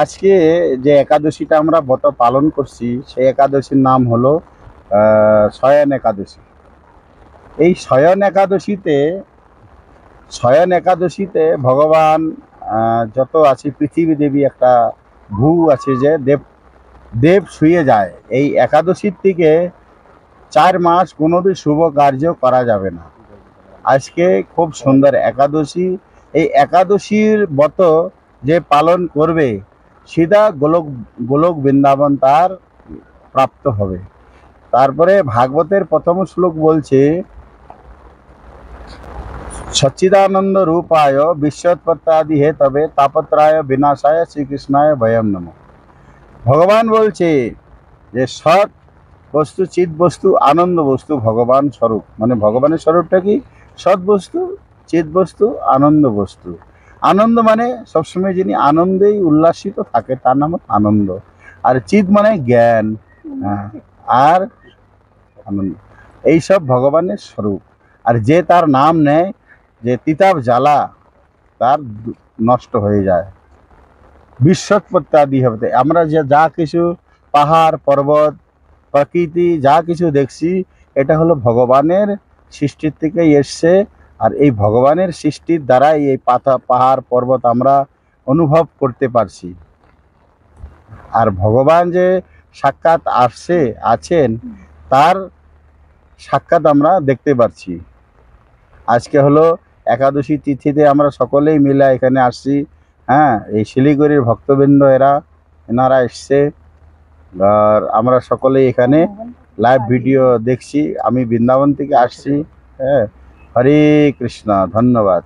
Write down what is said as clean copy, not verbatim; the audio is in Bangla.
আজকে যে একাদশীটা আমরা ব্রত পালন করছি সেই একাদশীর নাম হলো শয়ন একাদশী। এই শয়ন একাদশীতে ভগবান যত আছে পৃথিবী দেবী একটা ভূ আছে যে দেব দেব শুয়ে যায়। এই একাদশীর থেকে 4 মাস কোনোদিন শুভ কার্য করা যাবে না। আজকে খুব সুন্দর একাদশী। এই একাদশীর ব্রত যে পালন করবে সিধা গোলক গোলক বৃন্দাবন তার প্রাপ্ত হবে। তারপরে ভাগবতের প্রথম শ্লোক বলছে, সচ্চিদানন্দ রূপায় বিশ্বৎপত্তাদি হে তবে তাপত্রায় বিনাশায় শ্রীকৃষ্ণায় ভয়ম নম। ভগবান বলছে যে সৎ বস্তু, চিৎ বস্তু, আনন্দ বস্তু ভগবান স্বরূপ। মানে ভগবানের স্বরূপটা কি? সৎ বস্তু, চিৎ বস্তু, আনন্দ বস্তু। আনন্দ মানে সবসময় যিনি আনন্দেই উল্লাসিত থাকে তার নাম আনন্দ। আর চিৎ মানে জ্ঞান, আর আনন্দ, এইসব ভগবানের স্বরূপ। আর যে তার নাম নেয়, যে তিতাব জ্বালা তার নষ্ট হয়ে যায়। বিশ্বৎপত্তি হবে। আমরা যে যা কিছু পাহাড় পর্বত প্রকৃতি যা কিছু দেখছি এটা হলো ভগবানের সৃষ্টির থেকে এসছে। আর এই ভগবানের সৃষ্টির দ্বারাই এই পাহাড় পর্বত আমরা অনুভব করতে পারছি। আর ভগবান যে সাক্ষাৎ আছেন তার সাক্ষাৎ আমরা দেখতে পাচ্ছি। আজকে হলো একাদশী তিথিতে আমরা সকলেই মিলে এখানে আসছি। এই শিলিগুড়ির ভক্তবৃন্দ এনারা এসছে। আর আমরা সকলেই এখানে লাইভ ভিডিও দেখছি। আমি বৃন্দাবন থেকে আসছি। হরে কৃষ্ণ, ধন্যবাদ।